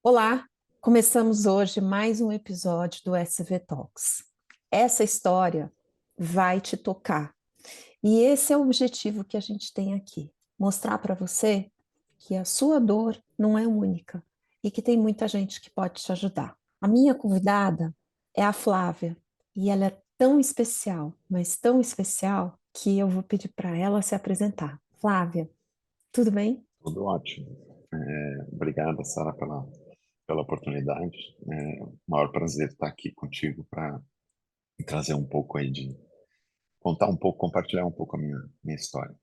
Olá, começamos hoje mais um episódio do SV Talks. Essa história vai te tocar e esse é o objetivo que a gente tem aqui: mostrar para você que a sua dor não é única e que tem muita gente que pode te ajudar. A minha convidada é a Flávia e ela é tão especial, mas tão especial que eu vou pedir para ela se apresentar. Flávia, tudo bem? Tudo ótimo. Obrigado, Sara, pela oportunidade. É um maior prazer estar aqui contigo para trazer um pouco aí de contar um pouco, compartilhar um pouco a minha história.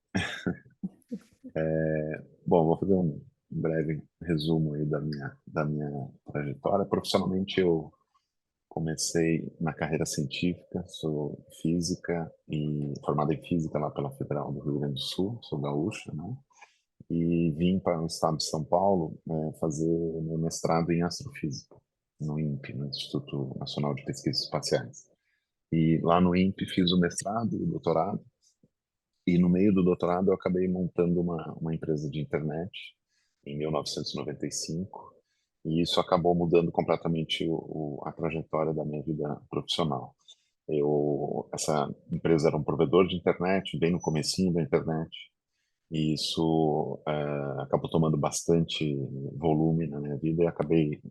Bom, vou fazer um breve resumo aí da minha trajetória. Profissionalmente, eu comecei na carreira científica, sou física e formado em física lá pela Federal do Rio Grande do Sul, sou gaúcho, né? E vim para o estado de São Paulo fazer meu mestrado em astrofísica no INPE, no Instituto Nacional de Pesquisas Espaciais. E lá no INPE fiz o mestrado e o doutorado, e no meio do doutorado eu acabei montando uma empresa de internet em 1995, e isso acabou mudando completamente a trajetória da minha vida profissional. Essa empresa era um provedor de internet, bem no comecinho da internet, e isso acabou tomando bastante volume na minha vida e acabei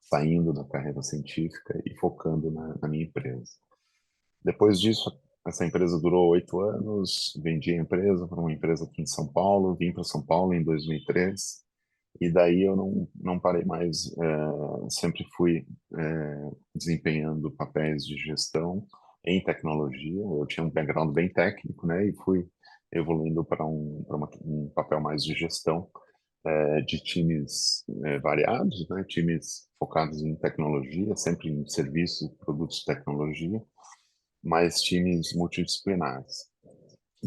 saindo da carreira científica e focando na minha empresa. Depois disso, essa empresa durou 8 anos, vendi a empresa para uma empresa aqui em São Paulo, vim para São Paulo em 2003, e daí eu não parei mais, sempre fui desempenhando papéis de gestão em tecnologia. Eu tinha um background bem técnico, né, e fui evoluindo para um papel mais de gestão de times variados, né, times focados em tecnologia, sempre em serviços e produtos de tecnologia, mas times multidisciplinares.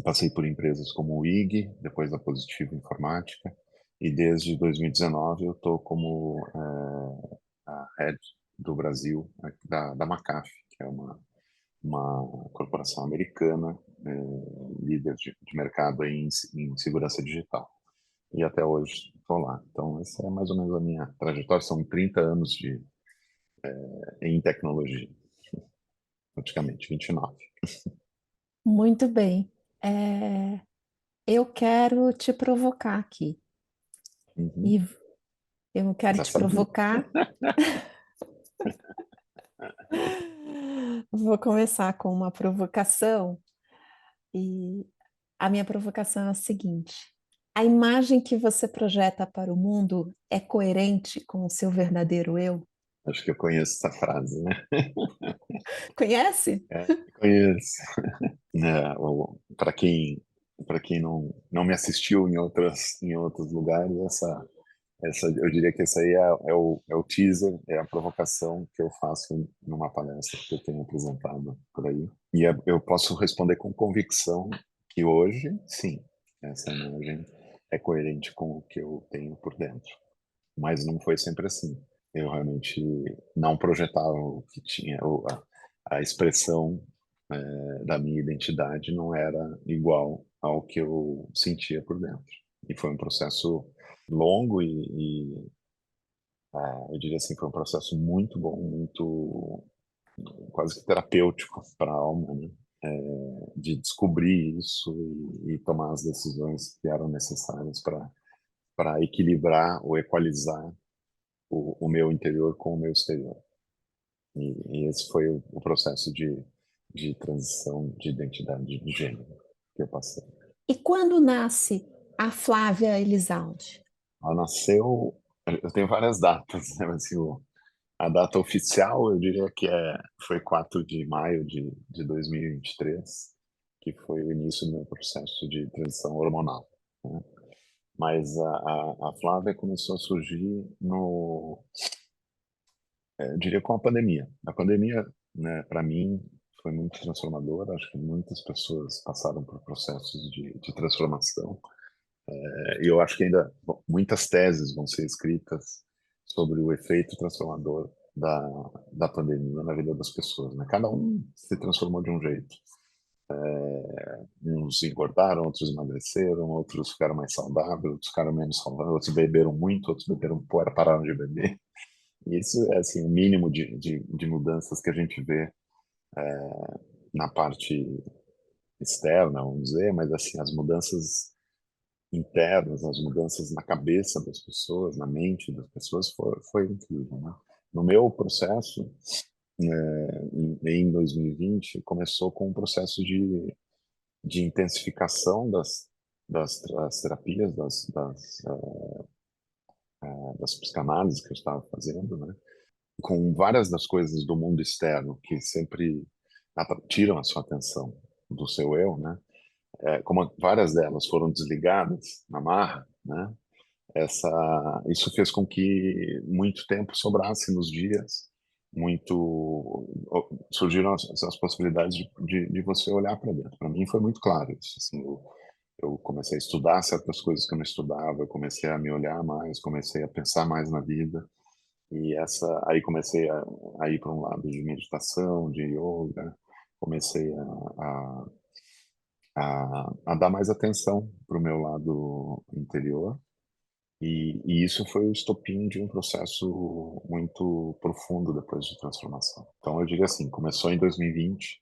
Passei por empresas como o IG, depois a Positivo Informática, e desde 2019 eu estou como a head do Brasil da McAfee, que é uma corporação americana, líder de mercado em segurança digital. E até hoje estou lá. Então, essa é mais ou menos a minha trajetória. São 30 anos em tecnologia, praticamente 29. Muito bem. Eu quero te provocar aqui. Uhum. E eu quero Já te sabia. provocar. Vou começar com uma provocação. E a minha provocação é a seguinte: a imagem que você projeta para o mundo é coerente com o seu verdadeiro eu? Acho que eu conheço essa frase, né? Conhece? Conheço. Para quem não me assistiu em outros lugares, essa eu diria que essa aí é o teaser, é a provocação que eu faço numa palestra que eu tenho apresentado por aí. E eu posso responder com convicção que hoje, sim, essa imagem é coerente com o que eu tenho por dentro. Mas não foi sempre assim. Eu realmente não projetava o que tinha, a expressão da minha identidade não era igual ao que eu sentia por dentro. E foi um processo longo eu diria assim, foi um processo muito bom, muito quase que terapêutico para a alma, né? De descobrir isso e tomar as decisões que eram necessárias para equilibrar ou equalizar o meu interior com o meu exterior. E esse foi o processo de transição de identidade de gênero que eu passei. E quando nasce a Flávia Elizalde? Ela nasceu, eu tenho várias datas, né? Mas, assim, a data oficial, eu diria que foi 4 de maio de 2023, que foi o início do meu processo de transição hormonal, né? Mas a Flávia começou a surgir eu diria, com a pandemia. A pandemia, né, para mim, foi muito transformadora. Acho que muitas pessoas passaram por processos de transformação. E eu acho que ainda muitas teses vão ser escritas sobre o efeito transformador da pandemia na vida das pessoas, né? Cada um se transformou de um jeito. Uns engordaram, outros emagreceram, outros ficaram mais saudáveis, outros ficaram menos saudáveis, outros beberam muito, outros beberam, pararam de beber. E isso é assim, o mínimo de mudanças que a gente vê na parte externa, vamos dizer, mas assim, as mudanças internas, as mudanças na cabeça das pessoas, na mente das pessoas, foi incrível, né? No meu processo, em 2020, começou com um processo de intensificação das terapias, das psicanálises que eu estava fazendo, né? Com várias das coisas do mundo externo que sempre tiram a sua atenção do seu eu, né? Como várias delas foram desligadas na marra, né? Isso fez com que muito tempo sobrasse nos dias, surgiram as possibilidades de você olhar para dentro. Para mim foi muito claro isso. Assim, eu comecei a estudar certas coisas que eu não estudava, eu comecei a me olhar mais, comecei a pensar mais na vida. E aí comecei a ir para um lado de meditação, de yoga, comecei a dar mais atenção para o meu lado interior. E isso foi o estopim de um processo muito profundo depois de transformação. Então eu digo assim, começou em 2020,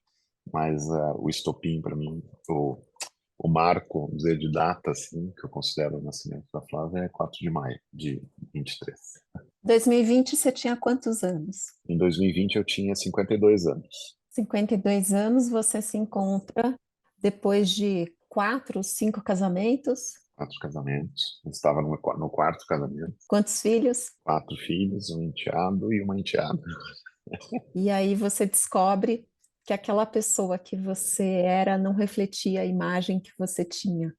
mas o estopim para mim, o marco, vamos dizer, de data assim, que eu considero o nascimento da Flávia é 4 de maio de 23. 2020 você tinha quantos anos? Em 2020 eu tinha 52 anos. 52 anos, você se encontra depois de 4, 5 casamentos. 4 casamentos. Eu estava no quarto casamento. Quantos filhos? 4 filhos, um enteado e uma enteada. E aí você descobre que aquela pessoa que você era não refletia a imagem que você tinha.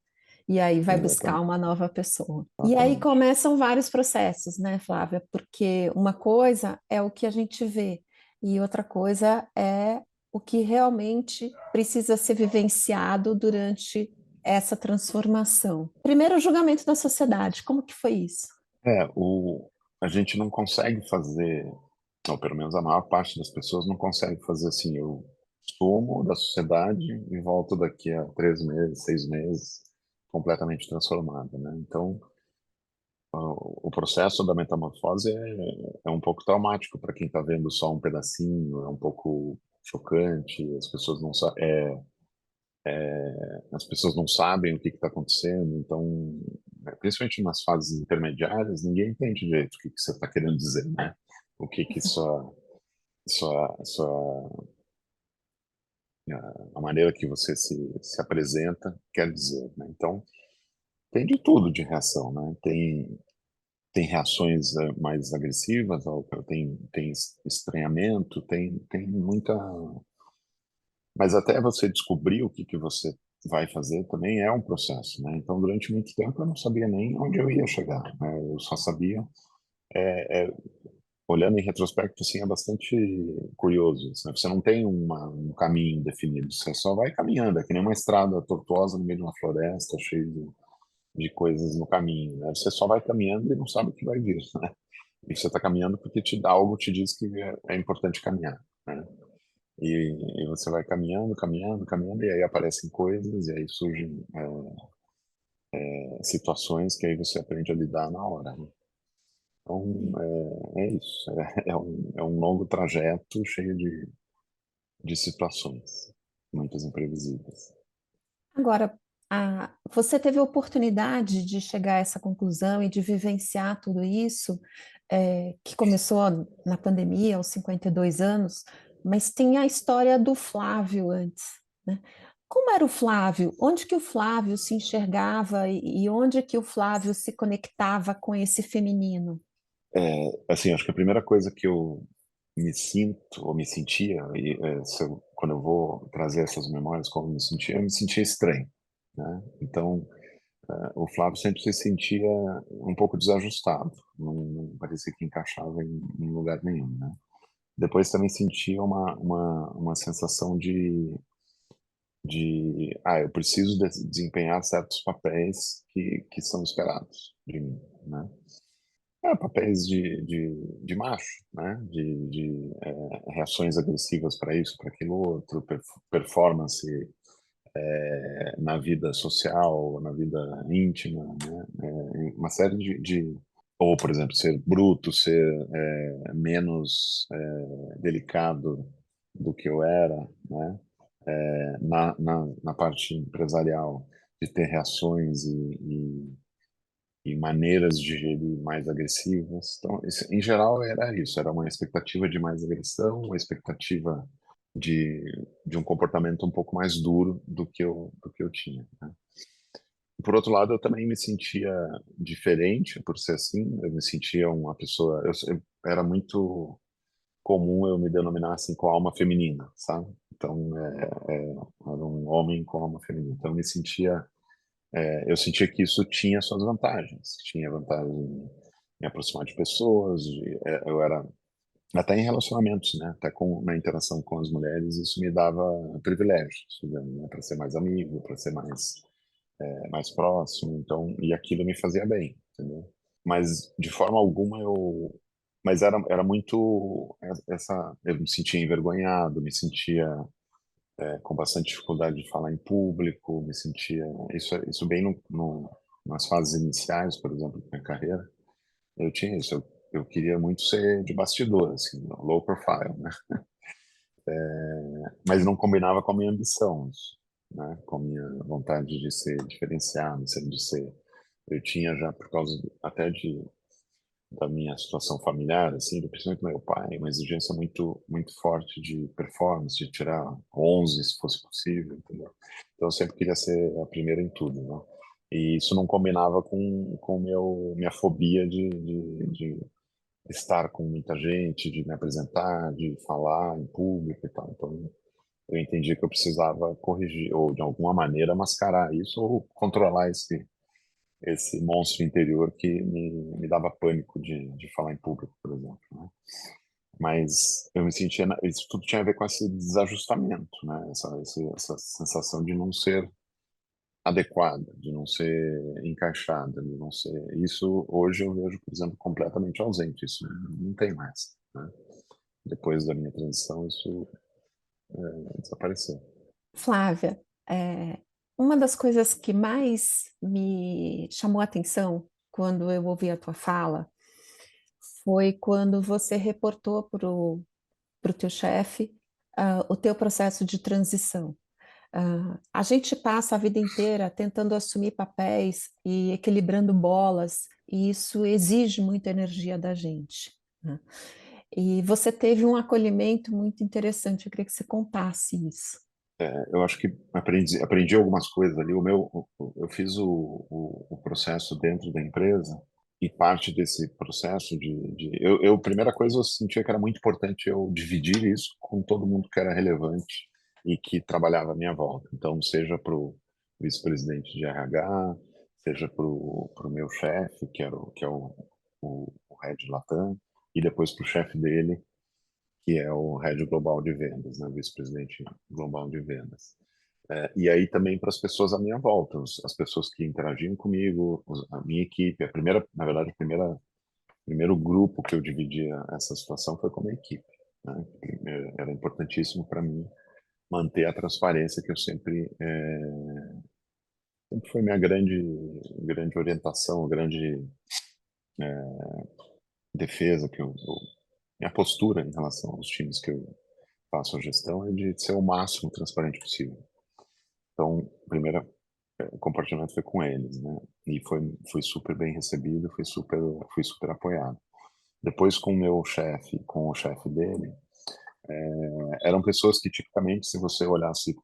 E aí vai buscar Exatamente. uma nova pessoa. E aí Exatamente. começam vários processos, né, Flávia? Porque uma coisa é o que a gente vê, e outra coisa é o que realmente precisa ser vivenciado durante essa transformação. Primeiro, o julgamento da sociedade, como que foi isso? A gente não consegue fazer, ou pelo menos a maior parte das pessoas não consegue fazer assim, eu sumo da sociedade e volto daqui a 3 meses, 6 meses, completamente transformada, né? Então, o processo da metamorfose é um pouco traumático para quem está vendo só um pedacinho, é um pouco chocante, as pessoas não sabem o que está acontecendo, então, principalmente nas fases intermediárias, ninguém entende direito o que você está querendo dizer, né? O que sua, a maneira que você se apresenta quer dizer, né? Então, tem de tudo de reação, né? Tem reações mais agressivas, tem estranhamento, tem muita. Mas até você descobrir o que você vai fazer também é um processo, né? Então, durante muito tempo eu não sabia nem onde eu ia chegar, né? Eu só sabia, olhando em retrospecto, assim, é bastante curioso, né? Você não tem um caminho definido, você só vai caminhando, é que nem uma estrada tortuosa no meio de uma floresta, cheia de coisas no caminho, né? Você só vai caminhando e não sabe o que vai vir, né? E você está caminhando porque algo te diz que é importante caminhar, né? E você vai caminhando, caminhando, caminhando, e aí aparecem coisas, e aí surgem situações que aí você aprende a lidar na hora, né? Então, é isso. É um longo trajeto cheio de situações, muitas imprevisíveis. Agora, você teve a oportunidade de chegar a essa conclusão e de vivenciar tudo isso, que começou na pandemia, aos 52 anos, mas tem a história do Flávio antes, né? Como era o Flávio? Onde que o Flávio se enxergava e onde que o Flávio se conectava com esse feminino? Assim, acho que a primeira coisa que eu me sinto, ou me sentia, quando eu vou trazer essas memórias, como eu me sentia estranho, né? Então, o Flávio sempre se sentia um pouco desajustado, não parecia que encaixava em lugar nenhum, né? Depois também sentia uma sensação eu preciso desempenhar certos papéis que são esperados de mim, né? Papéis de macho, né? Reações agressivas para isso, para aquilo outro, performance na vida social, na vida íntima, né? Uma série ou, por exemplo, ser bruto, ser menos delicado do que eu era, né? Na parte empresarial, de ter reações e maneiras de gerir mais agressivas. Então, em geral, era isso. Era uma expectativa de mais agressão, uma expectativa de, de um comportamento um pouco mais duro do que eu tinha, né? Por outro lado, eu também me sentia diferente por ser assim. Eu me sentia uma pessoa. Era muito comum eu me denominar assim com alma feminina, sabe? Então, era um homem com alma feminina. Então, eu sentia que isso tinha suas vantagens. Tinha vantagem em me aproximar de pessoas. Eu era até em relacionamentos, né? Até na interação com as mulheres, isso me dava privilégios, né? Para ser mais amigo, para ser mais próximo, então, e aquilo me fazia bem, entendeu? Mas de forma alguma mas era muito eu me sentia envergonhado, me sentia com bastante dificuldade de falar em público, me sentia isso bem nas fases iniciais, por exemplo, da minha carreira, eu tinha isso, eu queria muito ser de bastidor, assim, low profile, né? Mas não combinava com a minha ambição, isso, né? Com a minha vontade de ser diferenciado, de ser. Eu tinha já, por causa até da minha situação familiar, assim, principalmente do meu pai, uma exigência muito, muito forte de performance, de tirar 11 se fosse possível, entendeu? Então eu sempre queria ser a primeira em tudo, né? E isso não combinava com minha fobia de estar com muita gente, de me apresentar, de falar em público e tal. Então eu entendi que eu precisava corrigir, ou de alguma maneira mascarar isso, ou controlar esse monstro interior que me dava pânico de falar em público, por exemplo, né? Mas eu me sentia, isso tudo tinha a ver com esse desajustamento, né? Essa sensação de não ser adequada, de não ser encaixada, de não ser. Isso hoje eu vejo, por exemplo, completamente ausente. Isso não tem mais, né? Depois da minha transição, isso desapareceu. Flávia, uma das coisas que mais me chamou a atenção quando eu ouvi a tua fala foi quando você reportou para o teu chefe o teu processo de transição. A gente passa a vida inteira tentando assumir papéis e equilibrando bolas, e isso exige muita energia da gente, né? E você teve um acolhimento muito interessante, eu queria que você contasse isso. Eu acho que aprendi algumas coisas ali. Eu fiz o processo dentro da empresa e parte desse processo primeira coisa, eu sentia que era muito importante eu dividir isso com todo mundo que era relevante e que trabalhava à minha volta. Então, seja para o vice-presidente de RH, seja para o meu chefe, que é o head Latam, e depois para o chefe dele, que é o head global de vendas, né, vice-presidente global de vendas. E aí também para as pessoas à minha volta, as pessoas que interagiam comigo, a minha equipe. Na verdade, primeiro grupo que eu dividia essa situação foi com a minha equipe, né? Era importantíssimo para mim manter a transparência que eu sempre foi minha grande orientação, grande defesa minha postura em relação aos times que eu faço a gestão é de ser o máximo transparente possível. Então, o compartilhamento foi com eles, né? E foi super bem recebido, fui super apoiado. Depois, com o meu chefe, com o chefe dele, eram pessoas que tipicamente, se você olhasse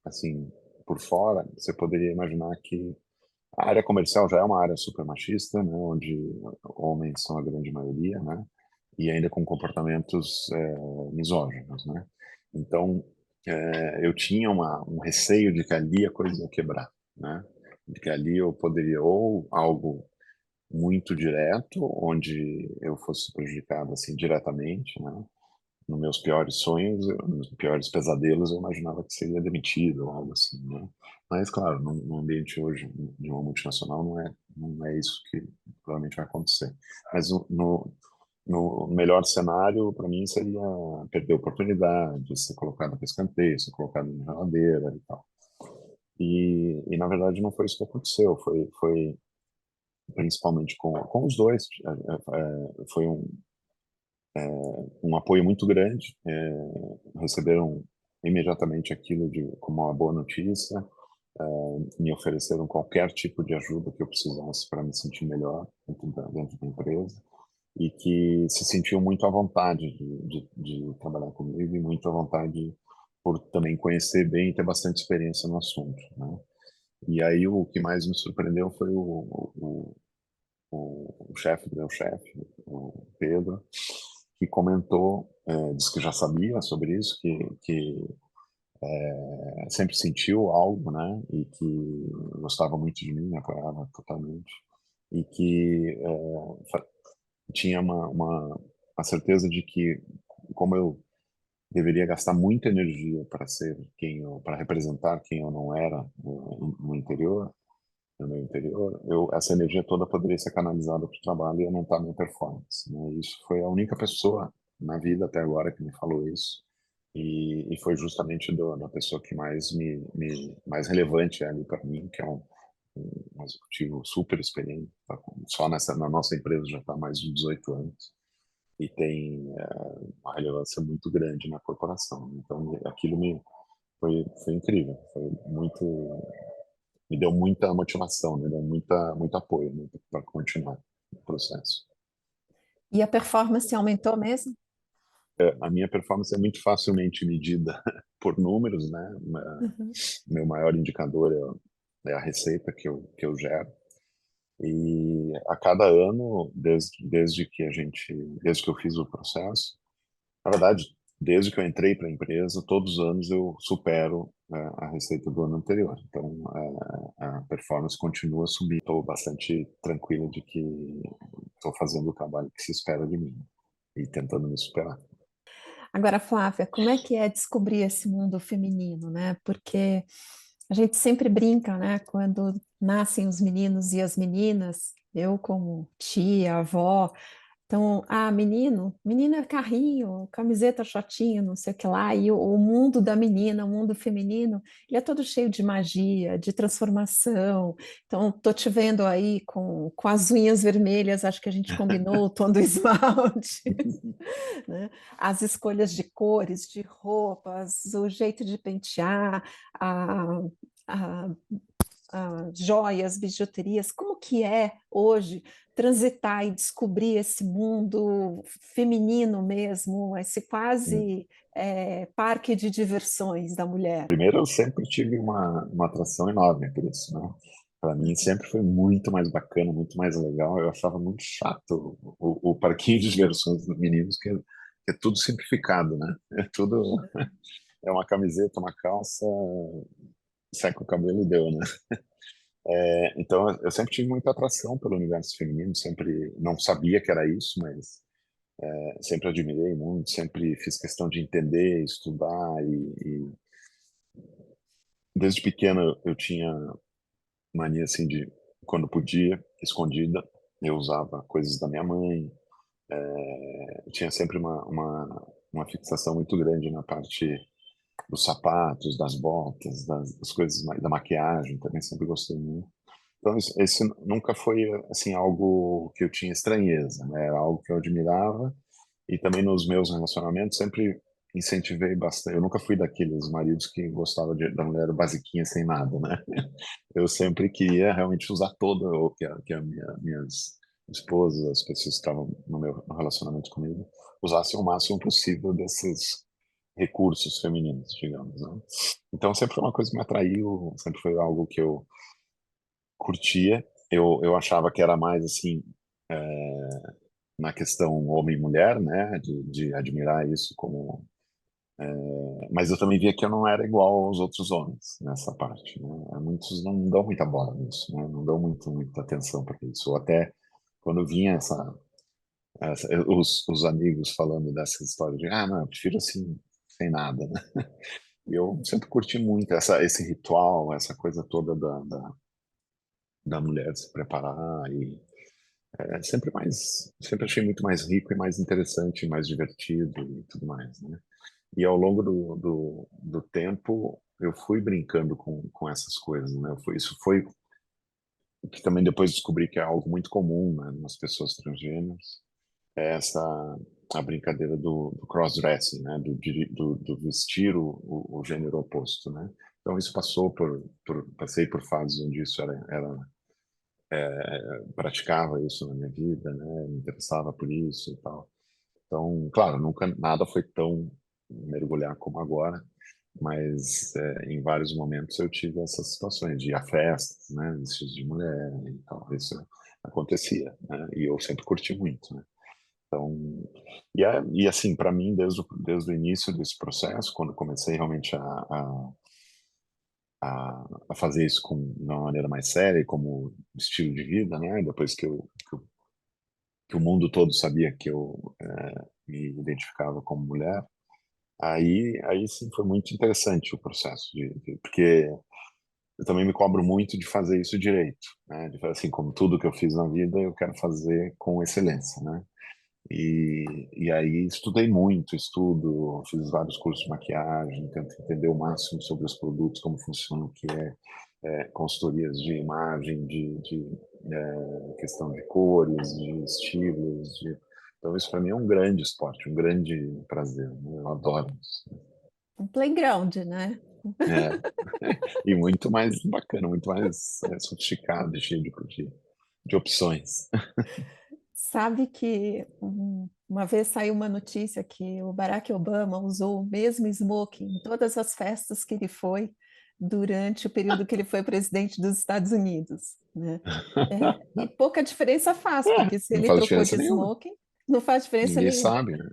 assim por fora, você poderia imaginar que a área comercial já é uma área super machista, né? Onde homens são a grande maioria, né? E ainda com comportamentos misóginos, né? Então, eu tinha um receio de que ali a coisa ia quebrar, né? De que ali eu poderia ou algo muito direto, onde eu fosse prejudicado assim diretamente, né? Nos meus piores sonhos, nos piores pesadelos, eu imaginava que seria demitido ou algo assim, né? Mas, claro, no ambiente hoje de uma multinacional não é isso que provavelmente vai acontecer. Mas no melhor cenário, para mim, seria perder a oportunidade, ser colocado para escanteio, ser colocado na geladeira e tal. E na verdade não foi isso que aconteceu, foi principalmente com os dois, foi um apoio muito grande, receberam imediatamente aquilo como uma boa notícia, me ofereceram qualquer tipo de ajuda que eu precisasse para me sentir melhor dentro da empresa, e que se sentiam muito à vontade de trabalhar comigo e muito à vontade por também conhecer bem e ter bastante experiência no assunto, né? E aí o que mais me surpreendeu foi o chefe do meu chefe, o Pedro, que comentou, disse que já sabia sobre isso, que sempre sentiu algo, né, e que gostava muito de mim, me apoiava totalmente, e que tinha a certeza de que, como eu deveria gastar muita energia para ser para representar quem eu não era no interior, no meu interior, essa energia toda poderia ser canalizada para o trabalho e aumentar a minha performance, né? Isso foi a única pessoa na vida até agora que me falou isso, e foi justamente da pessoa que mais relevante é ali para mim, que é um executivo super experiente, só na nossa empresa já está há mais de 18 anos e tem uma relevância muito grande na corporação. Então aquilo foi incrível, foi muito, me deu muita motivação, me deu muito apoio, né, para continuar o processo. E a performance aumentou mesmo? A minha performance é muito facilmente medida por números, né? Uhum. Meu maior indicador é a receita que eu gero. E a cada ano, desde que eu fiz o processo, na verdade, desde que eu entrei para a empresa, todos os anos eu supero a receita do ano anterior. Então, a performance continua subindo. Estou bastante tranquilo de que estou fazendo o trabalho que se espera de mim e tentando me superar. Agora, Flávia, como é que é descobrir esse mundo feminino, né? Porque a gente sempre brinca, né? Quando nascem os meninos e as meninas, eu como tia, avó, então, menino é carrinho, camiseta shortinho, não sei o que lá, e o mundo da menina, o mundo feminino, ele é todo cheio de magia, de transformação. Então, tô te vendo aí com as unhas vermelhas, acho que a gente combinou o tom do esmalte, né? As escolhas de cores, de roupas, o jeito de pentear, a, a joias, bijuterias, como que é hoje transitar e descobrir esse mundo feminino mesmo, esse quase parque de diversões da mulher? Primeiro, eu sempre tive uma atração enorme por isso, né? Para mim sempre foi muito mais bacana, muito mais legal. Eu achava muito chato o parquinho de diversões dos meninos, que é tudo simplificado, né? É tudo, é uma camiseta, uma calça, seca o cabelo e deu, né? Então eu sempre tive muita atração pelo universo feminino, sempre não sabia que era isso, mas sempre admirei muito, sempre fiz questão de entender, estudar e desde pequeno eu tinha mania assim de, quando podia, escondida, eu usava coisas da minha mãe. Eu tinha sempre uma fixação muito grande na parte dos sapatos, das botas, das coisas da maquiagem, também sempre gostei muito. Então esse nunca foi assim algo que eu tinha estranheza, né? Era algo que eu admirava, e também nos meus relacionamentos sempre incentivei bastante. Eu nunca fui daqueles maridos que gostava da mulher basiquinha sem nada, né? Eu sempre queria realmente usar toda, ou que minhas esposas, as pessoas que estavam no relacionamento comigo, usassem o máximo possível desses recursos femininos, digamos, né? Então sempre foi uma coisa que me atraiu, sempre foi algo que eu curtia. Eu achava que era mais assim, na questão homem e mulher, né, de admirar isso como, mas eu também via que eu não era igual aos outros homens nessa parte, né? Muitos não dão muita bola nisso, né? Não dão muita atenção para isso. Ou até quando vinha os amigos falando dessa história de, não, eu prefiro assim, sem nada, né? E eu sempre curti muito esse ritual, essa coisa toda da mulher se preparar, e sempre achei muito mais rico e mais interessante, mais divertido e tudo mais, né? E ao longo do tempo, eu fui brincando com essas coisas, né? Isso foi o que também depois descobri que é algo muito comum, né, nas pessoas transgêneras, é essa a brincadeira do cross-dressing, né? Do vestir o gênero oposto, né? Então isso passou passei por fases onde isso praticava isso na minha vida, né? Me interessava por isso e tal. Então, claro, nunca nada foi tão mergulhar como agora, mas em vários momentos eu tive essas situações de ir a festas, né, vestidos de mulher e tal, isso acontecia, né, e eu sempre curti muito, né. Então, e assim, para mim, desde o início desse processo, quando comecei realmente a fazer isso de uma maneira mais séria, como estilo de vida, né, depois que o mundo todo sabia que eu me identificava como mulher, aí sim foi muito interessante o processo porque eu também me cobro muito de fazer isso direito, né? De fazer assim, como tudo que eu fiz na vida, eu quero fazer com excelência, né? E aí estudei muito, fiz vários cursos de maquiagem, tento entender o máximo sobre os produtos, como funciona, o que consultorias de imagem, de questão de cores, de estilos, então isso para mim é um grande esporte, um grande prazer, né? Eu adoro isso. Um playground, né? É, e muito mais bacana, muito mais sofisticado, cheio de opções. Sabe que uma vez saiu uma notícia que o Barack Obama usou o mesmo smoking em todas as festas que ele foi durante o período que ele foi presidente dos Estados Unidos, né? E pouca diferença faz, porque se Não ele faz trocou de diferença nenhuma. smoking, não faz diferença Ninguém nenhuma. sabe, né?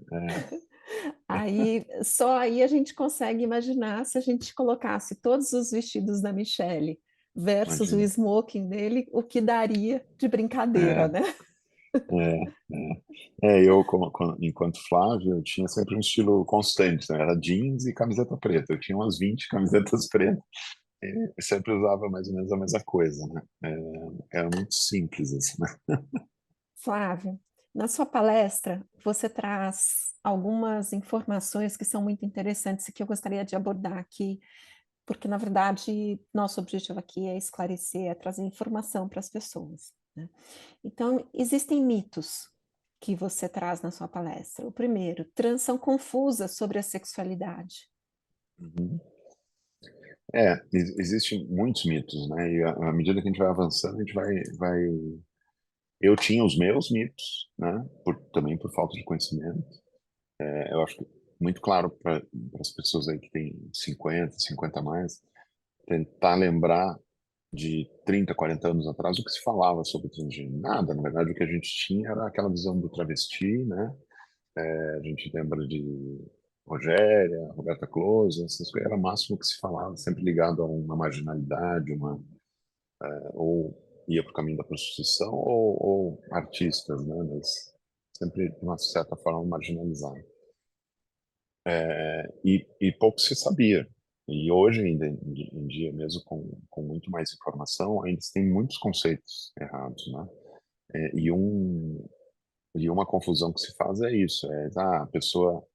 Aí, só aí a gente consegue imaginar se a gente colocasse todos os vestidos da Michelle versus o Imagina. smoking dele, o que daria de brincadeira, É, né? é, eu, enquanto Flávio, eu tinha sempre um estilo constante, né? Era jeans e camiseta preta. Eu tinha umas 20 camisetas pretas e sempre usava mais ou menos a mesma coisa, né? Era muito simples, assim, né? Flávio, na sua palestra, você traz algumas informações que são muito interessantes e que eu gostaria de abordar aqui, porque, na verdade, nosso objetivo aqui é esclarecer, é trazer informação para as pessoas, né? Então, existem mitos que você traz na sua palestra. O primeiro, trans são confusas sobre a sexualidade. Uhum. Existem muitos mitos, né? E à medida que a gente vai avançando, a gente vai. Eu tinha os meus mitos, né? Também por falta de conhecimento. Eu acho que muito claro para as pessoas aí que têm 50 a mais, tentar lembrar de 30, 40 anos atrás o que se falava sobre transgênero. Nada, na verdade, o que a gente tinha era aquela visão do travesti, né? A gente lembra de Rogéria, Roberta Close, essas coisas, era o máximo que se falava, sempre ligado a uma marginalidade, ou ia para o caminho da prostituição, ou artistas, né? Mas sempre, de uma certa forma, marginalizado. E pouco se sabia. E hoje, ainda em dia, mesmo com muito mais informação, ainda se tem muitos conceitos errados, né? É, e, um, e uma confusão que se faz é isso, a pessoa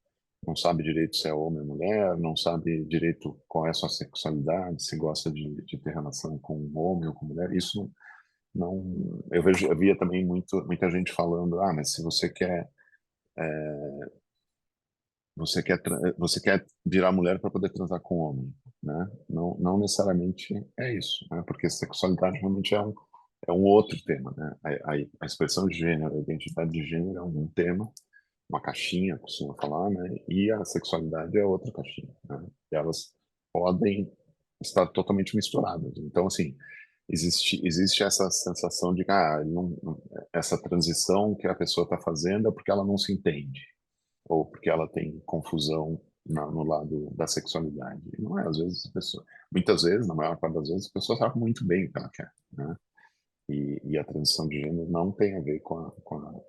não sabe direito se é homem ou mulher, não sabe direito qual é a sua sexualidade, se gosta de ter relação com um homem ou com mulher, isso não, eu via também muita gente falando, mas se você quer virar mulher para poder transar com homem, né? Não necessariamente é isso, né? Porque sexualidade realmente é um outro tema, né? A expressão de gênero, a identidade de gênero é um tema, uma caixinha, costuma falar, né? E a sexualidade é outra caixinha, né? E elas podem estar totalmente misturadas. Então, assim, existe essa sensação de que essa transição que a pessoa está fazendo é porque ela não se entende ou porque ela tem confusão no lado da sexualidade. E não é, às vezes, muitas vezes, na maior parte das vezes, a pessoa sabe muito bem o que ela quer, né? E a transição de gênero não tem a ver com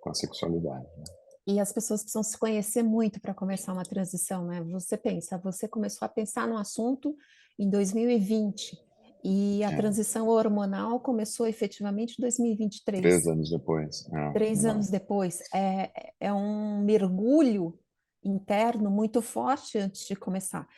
a sexualidade, né? E as pessoas precisam se conhecer muito para começar uma transição, né? Você pensa, você começou a pensar no assunto em 2020 e a É, transição hormonal começou efetivamente em 3 2023. anos depois. 3 anos depois, é um mergulho interno muito forte antes de começar.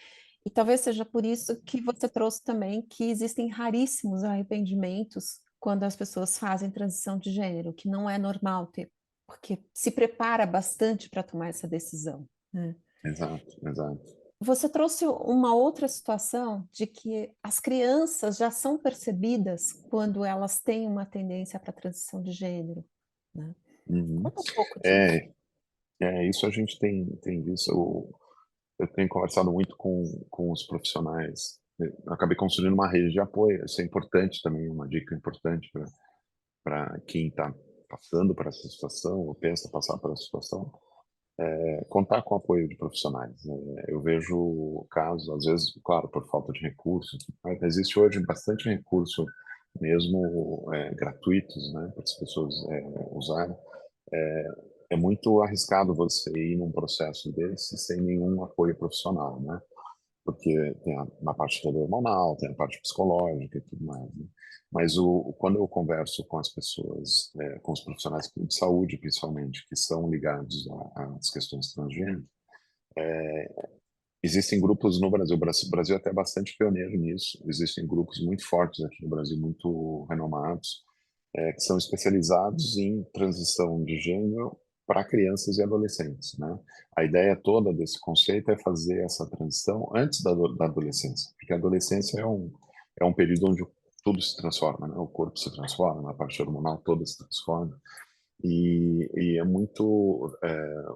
E talvez seja por isso que você trouxe também que existem raríssimos arrependimentos quando as pessoas fazem transição de gênero, que não é normal ter, porque se prepara bastante para tomar essa decisão, né? Exato, exato. Você trouxe uma outra situação de que as crianças já são percebidas quando elas têm uma tendência para transição de gênero, né? Uhum. Conta um pouco disso. É, isso a gente tem visto. Eu tenho conversado muito com os profissionais. Eu acabei construindo uma rede de apoio. Isso é importante também, uma dica importante para quem está passando por essa situação ou pensa passar por essa situação. Contar com o apoio de profissionais. Eu vejo casos, às vezes, claro, por falta de recursos, mas existe hoje bastante recurso, mesmo gratuitos, né, para as pessoas usarem. É muito arriscado você ir num processo desse sem nenhum apoio profissional, né? Porque tem uma parte toda hormonal, tem a parte psicológica e tudo mais, né? Mas quando eu converso com as pessoas, com os profissionais de saúde, principalmente, que são ligados às questões transgênero, existem grupos no Brasil. O Brasil é até bastante pioneiro nisso. Existem grupos muito fortes aqui no Brasil, muito renomados, que são especializados em transição de gênero para crianças e adolescentes, né? A ideia toda desse conceito é fazer essa transição antes da adolescência, porque a adolescência é um período onde tudo se transforma, né? O corpo se transforma, a parte hormonal toda se transforma, e é muito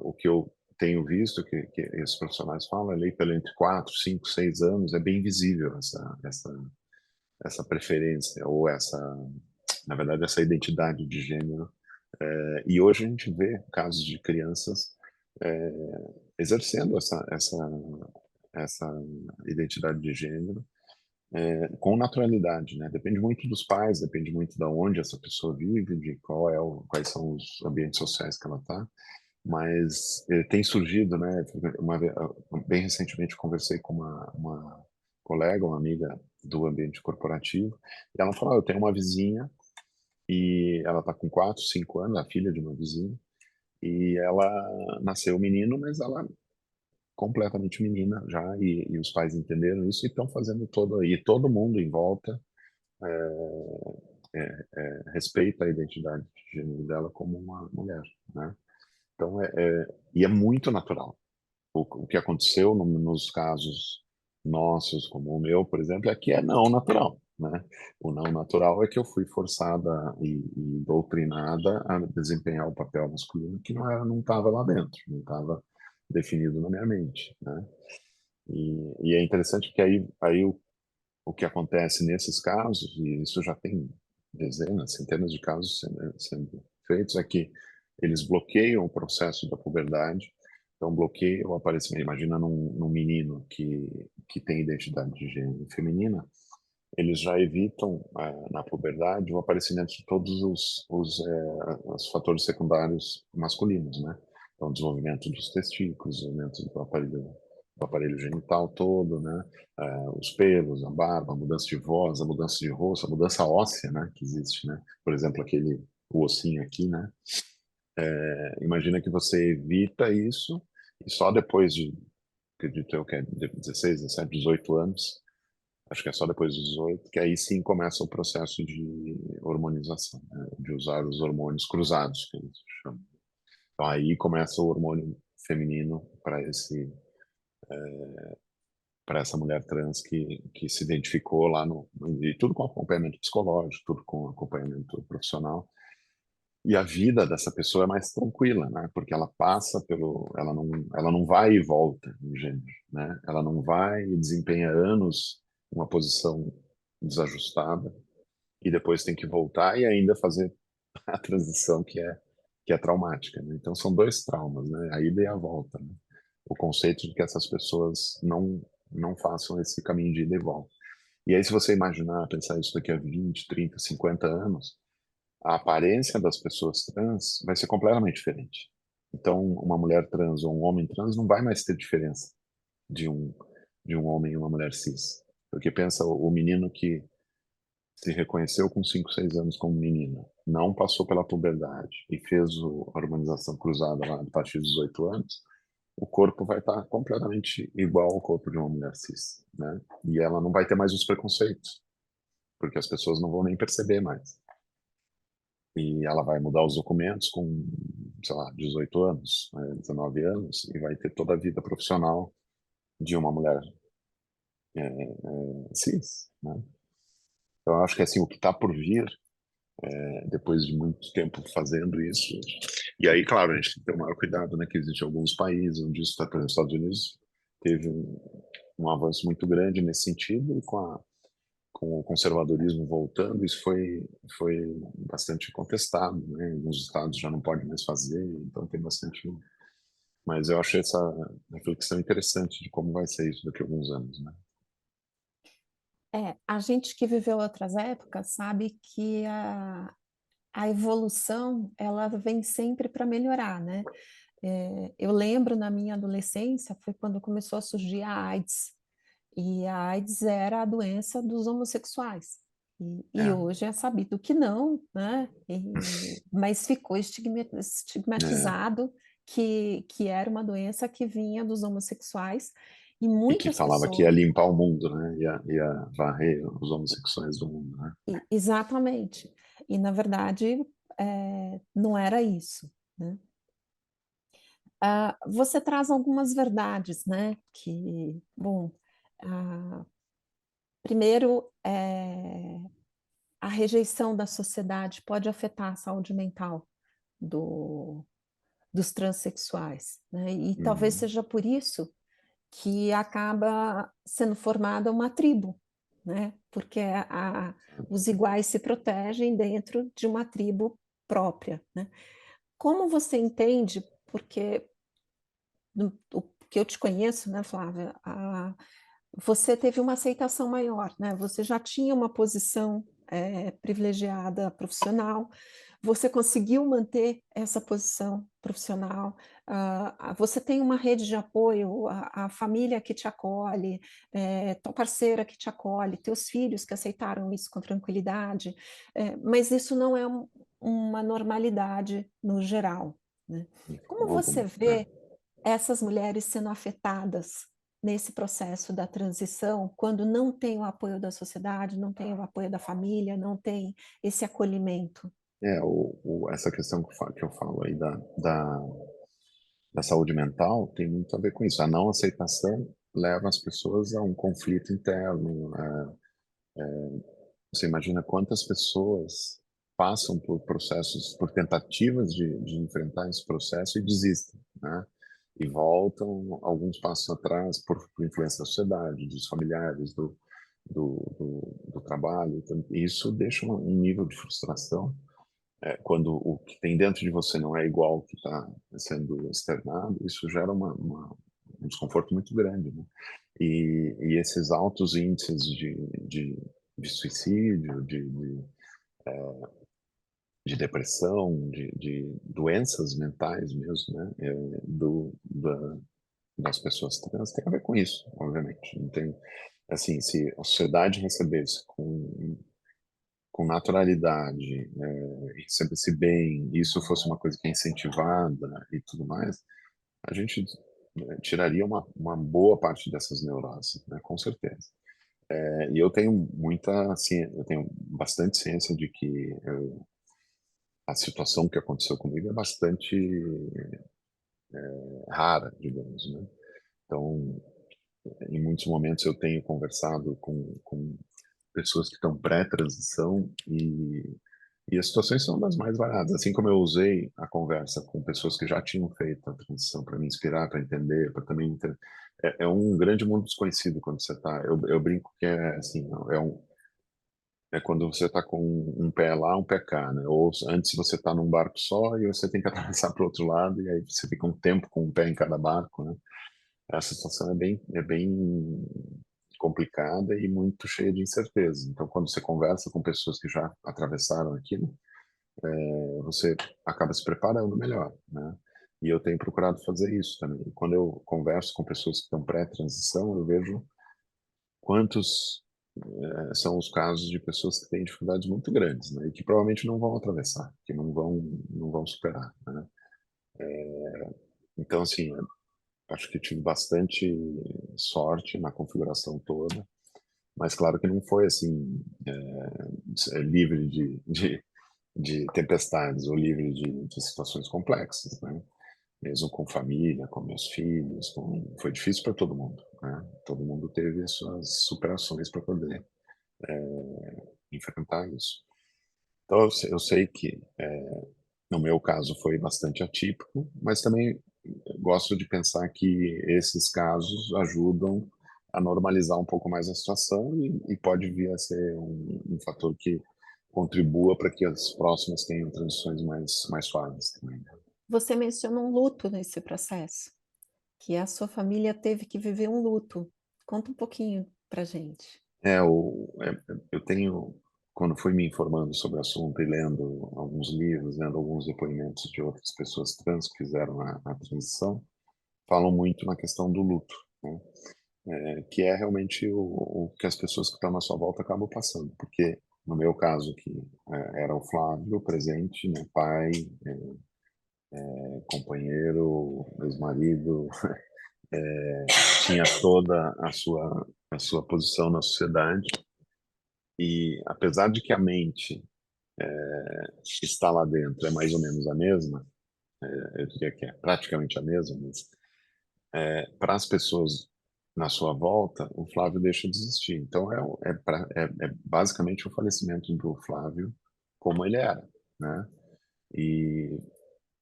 o que eu tenho visto que esses profissionais falam, ali pelo entre 4, 5, 6 anos, é bem visível essa preferência ou na verdade, essa identidade de gênero. E hoje a gente vê casos de crianças é, exercendo essa identidade de gênero com naturalidade, né? Depende muito dos pais, depende muito de onde essa pessoa vive, de quais são os ambientes sociais que ela está. Mas tem surgido, né? Bem recentemente conversei com uma colega, uma amiga do ambiente corporativo, e ela falou: eu tenho uma vizinha e ela está com 4, 5 anos, a filha de uma vizinha, e ela nasceu menino, mas ela completamente menina já, e os pais entenderam isso e estão fazendo e todo mundo em volta respeita a identidade de gênero dela como uma mulher, né? Então e é muito natural. O que aconteceu nos casos nossos, como o meu, por exemplo, é que é não natural, né? O não natural é que eu fui forçada e doutrinada a desempenhar o papel masculino que não estava lá dentro, não estava definido na minha mente, né? E é interessante que aí o que acontece nesses casos, e isso já tem dezenas, centenas de casos sendo feitos, é que eles bloqueiam o processo da puberdade, então bloqueiam o aparecimento. Imagina num menino que tem identidade de gênero feminina, eles já evitam na puberdade o aparecimento de todos os fatores secundários masculinos, né? Então, desenvolvimento dos testículos, desenvolvimento do aparelho genital todo, né? Os pelos, a barba, a mudança de voz, a mudança de rosto, a mudança óssea, né? Que existe, né? Por exemplo, o ossinho aqui, né? Imagina que você evita isso e só depois acredito eu que é 16, 17, 18 anos, acho que é só depois dos 18, que aí sim começa o processo de hormonização, né? De usar os hormônios cruzados, que eles chamam. Então aí começa o hormônio feminino para essa mulher trans que se identificou lá e tudo com acompanhamento psicológico, tudo com acompanhamento profissional. E a vida dessa pessoa é mais tranquila, né? Porque ela passa ela não vai e volta no gênero, né? Ela não vai e desempenha anos uma posição desajustada e depois tem que voltar e ainda fazer a transição que é traumática, né? Então são dois traumas, né? A ida e a volta, né? O conceito de que essas pessoas não façam esse caminho de ida e volta. E aí se você imaginar, pensar isso daqui a 20, 30, 50 anos, a aparência das pessoas trans vai ser completamente diferente. Então, uma mulher trans ou um homem trans não vai mais ter diferença de um, de um homem e uma mulher cis. Porque pensa o menino que se reconheceu com 5, 6 anos como menina, não passou pela puberdade e fez a hormonização cruzada lá a partir dos 18 anos, o corpo vai estar completamente igual ao corpo de uma mulher cis, né? E ela não vai ter mais os preconceitos, porque as pessoas não vão nem perceber mais. E ela vai mudar os documentos com, sei lá, 18 anos, 19 anos, e vai ter toda a vida profissional de uma mulher cis, né? Então, eu acho que assim, o que está por vir, depois de muito tempo fazendo isso, e aí, claro, a gente tem que ter o maior cuidado, né, que existem alguns países onde isso está, por exemplo, os Estados Unidos teve um avanço muito grande nesse sentido, e com o conservadorismo voltando, isso foi bastante contestado, né? Alguns estados já não podem mais fazer, então tem bastante. Mas eu achei essa reflexão interessante de como vai ser isso daqui a alguns anos, né? A gente que viveu outras épocas sabe que a evolução ela vem sempre para melhorar, né? Eu lembro na minha adolescência foi quando começou a surgir a AIDS, e a AIDS era a doença dos homossexuais. E É, hoje é sabido que não, né? Mas ficou é. estigmatizado que era uma doença que vinha dos homossexuais, e E que muitas falava que ia pessoas. limpar o mundo, né? Ia varrer os homossexuais do mundo, né? Exatamente. E, na verdade, não era isso, né? Você traz algumas verdades, né? Que, bom, ah, primeiro, a rejeição da sociedade pode afetar a saúde mental do, dos transexuais, né? E talvez Uhum. seja por isso que acaba sendo formada uma tribo, né? Porque os iguais se protegem dentro de uma tribo própria, né? Como você entende, porque o que eu te conheço, né, Flávia, você teve uma aceitação maior, né? Você já tinha uma posição privilegiada profissional, você conseguiu manter essa posição profissional, você tem uma rede de apoio, a família que te acolhe, tua parceira que te acolhe, teus filhos que aceitaram isso com tranquilidade, mas isso não é uma normalidade no geral, né? De Como forma você alguma, né? vê essas mulheres sendo afetadas nesse processo da transição, quando não tem o apoio da sociedade, não tem o apoio da família, não tem esse acolhimento? Essa questão que eu falo aí da saúde mental tem muito a ver com isso. A não aceitação leva as pessoas a um conflito interno. Você imagina quantas pessoas passam por processos, por tentativas de enfrentar esse processo e desistem, né? E voltam alguns passos atrás por influência da sociedade, dos familiares, do trabalho. Então, isso deixa um nível de frustração quando o que tem dentro de você não é igual ao que está sendo externado. Isso gera um desconforto muito grande, né? E esses altos índices de suicídio, de depressão, de doenças mentais mesmo, né? Das pessoas trans tem a ver com isso, obviamente. Não tem, assim, se a sociedade recebesse com naturalidade, recebesse bem, isso fosse uma coisa que é incentivada e tudo mais, a gente tiraria uma boa parte dessas neuroses, né? Com certeza. E eu tenho eu tenho bastante ciência de que a situação que aconteceu comigo é bastante rara, digamos, né? Então, em muitos momentos eu tenho conversado com pessoas que estão pré-transição e as situações são das mais variadas. Assim como eu usei a conversa com pessoas que já tinham feito a transição para me inspirar, para entender, para também entender. É um grande mundo desconhecido quando você está. Eu brinco que é assim, é quando você está com um pé lá, um pé cá, né? Ou antes você está num barco só e você tem que atravessar para o outro lado e aí você fica um tempo com um pé em cada barco, né? Essa situação é bem complicada e muito cheia de incerteza. Então, quando você conversa com pessoas que já atravessaram aquilo, você acaba se preparando melhor, né? E eu tenho procurado fazer isso também. Quando eu converso com pessoas que estão pré-transição, eu vejo quantos são os casos de pessoas que têm dificuldades muito grandes, né? E que provavelmente não vão atravessar, que não vão superar, né? Então, assim, acho que tive bastante sorte na configuração toda, mas claro que não foi assim, livre de tempestades ou livre de situações complexas, né? Mesmo com família, com meus filhos, foi difícil para todo mundo, né? Todo mundo teve suas superações para poder enfrentar isso. Então eu sei que no meu caso foi bastante atípico, mas também gosto de pensar que esses casos ajudam a normalizar um pouco mais a situação e pode vir a ser um fator que contribua para que as próximas tenham transições mais suaves também, né? Você menciona um luto nesse processo, que a sua família teve que viver um luto. Conta um pouquinho pra gente. Eu tenho, quando fui me informando sobre o assunto e lendo alguns livros, lendo alguns depoimentos de outras pessoas trans que fizeram a transição, falam muito na questão do luto, né? Que é realmente o que as pessoas que estão na sua volta acabam passando, porque no meu caso que era o Flávio presente, né, pai, companheiro, ex-marido, tinha toda a sua posição na sociedade e apesar de que a mente está lá dentro é mais ou menos a mesma, eu diria que é praticamente a mesma, mas para as pessoas na sua volta, o Flávio deixa de existir. Então é basicamente o falecimento do Flávio como ele era, né? E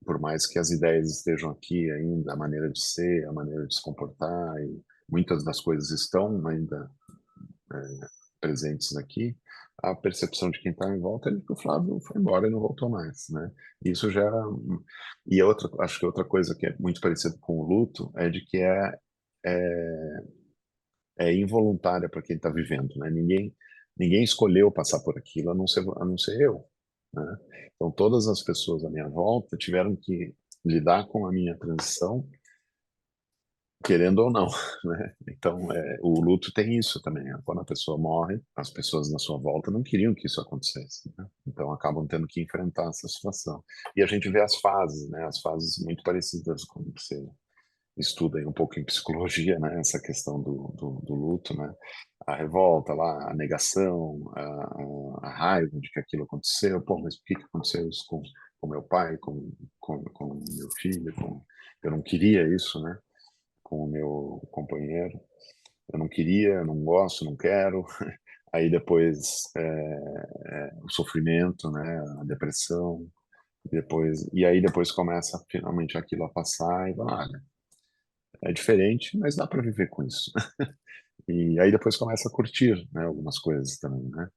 por mais que as ideias estejam aqui ainda, a maneira de ser, a maneira de se comportar, e muitas das coisas estão ainda presentes aqui, a percepção de quem está em volta é de que o Flávio foi embora e não voltou mais, né? E isso gera e acho que outra coisa que é muito parecida com o luto é de que é, é involuntária para quem está vivendo, né? Ninguém escolheu passar por aquilo, a não ser eu, né? Então todas as pessoas à minha volta tiveram que lidar com a minha transição, querendo ou não, né? Então o luto tem isso também, né? Quando a pessoa morre, as pessoas na sua volta não queriam que isso acontecesse, né? Então acabam tendo que enfrentar essa situação. E a gente vê as fases, né? As fases muito parecidas quando você estuda aí um pouco em psicologia, né, essa questão do luto, né, a revolta lá, a negação, a raiva de que aquilo aconteceu, pô, mas por que aconteceu isso com meu pai, com meu filho, eu não queria isso, né, com o meu companheiro, eu não queria, eu não gosto, não quero, aí depois o sofrimento, né, a depressão, e aí depois começa finalmente aquilo a passar e vai, olha, é diferente, mas dá para viver com isso. E aí depois começa a curtir, né, algumas coisas também, né?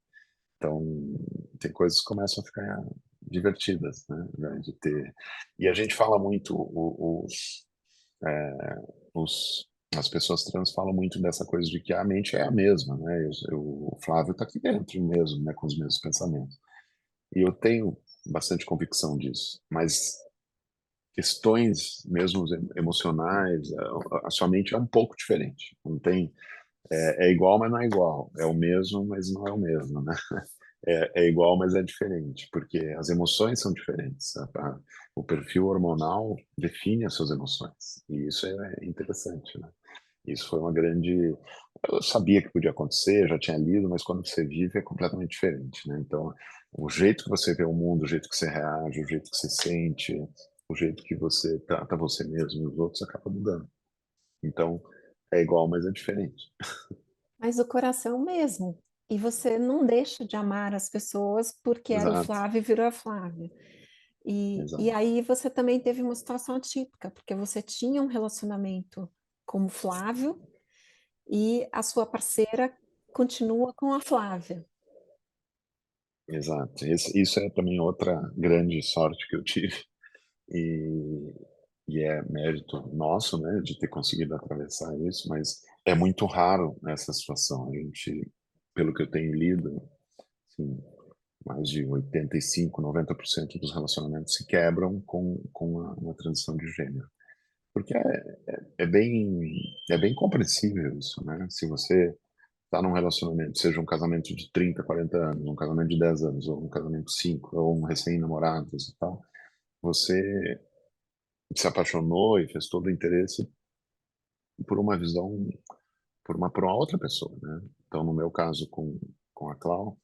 Então, tem coisas que começam a ficar divertidas, né, de ter. E a gente fala muito, os, as pessoas trans falam muito dessa coisa de que a mente é a mesma, né? O Flávio está aqui dentro mesmo, né, com os mesmos pensamentos. E eu tenho bastante convicção disso, mas questões mesmo emocionais, a sua mente é um pouco diferente. Não tem é igual, mas não é igual. É o mesmo, mas não é o mesmo, né? É igual, mas é diferente, porque as emoções são diferentes. O perfil hormonal define as suas emoções. E isso é interessante, né? Isso foi uma grande. Eu sabia que podia acontecer, já tinha lido, mas quando você vive é completamente diferente, né? Então, o jeito que você vê o mundo, o jeito que você reage, o jeito que você sente, o jeito que você trata você mesmo e os outros acaba mudando. Então, é igual, mas é diferente. Mas o coração é o mesmo. E você não deixa de amar as pessoas porque era o Exato, Flávio e virou a Flávia. E exato. aí você também teve uma situação atípica, porque você tinha um relacionamento com o Flávio e a sua parceira continua com a Flávia. Exato. Isso é também outra grande sorte que eu tive e, e é mérito nosso, né, de ter conseguido atravessar isso, mas é muito raro essa situação. A gente, pelo que eu tenho lido, assim, mais de 85, 90% dos relacionamentos se quebram com uma transição de gênero. Porque é bem compreensível isso, né? Se você está num relacionamento, seja um casamento de 30, 40 anos, um casamento de 10 anos, ou um casamento de 5, ou um recém-namorados e tal, você se apaixonou e fez todo o interesse, por uma visão, por uma outra pessoa, né? Então, no meu caso com a Clau,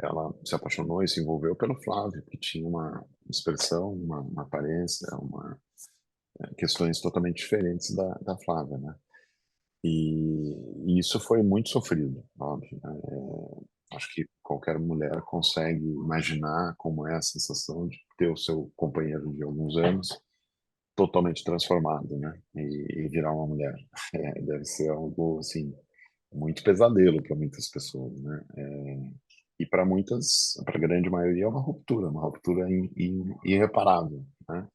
ela se apaixonou e se envolveu pelo Flávio, que tinha uma expressão, uma aparência, questões totalmente diferentes da Flávia, né? E isso foi muito sofrido, óbvio, né? Acho que qualquer mulher consegue imaginar como é a sensação de ter o seu companheiro de alguns anos totalmente transformado, né? E virar uma mulher. Deve ser algo, assim, muito pesadelo para muitas pessoas, né? E para muitas, para a grande maioria, é uma ruptura irreparável, né?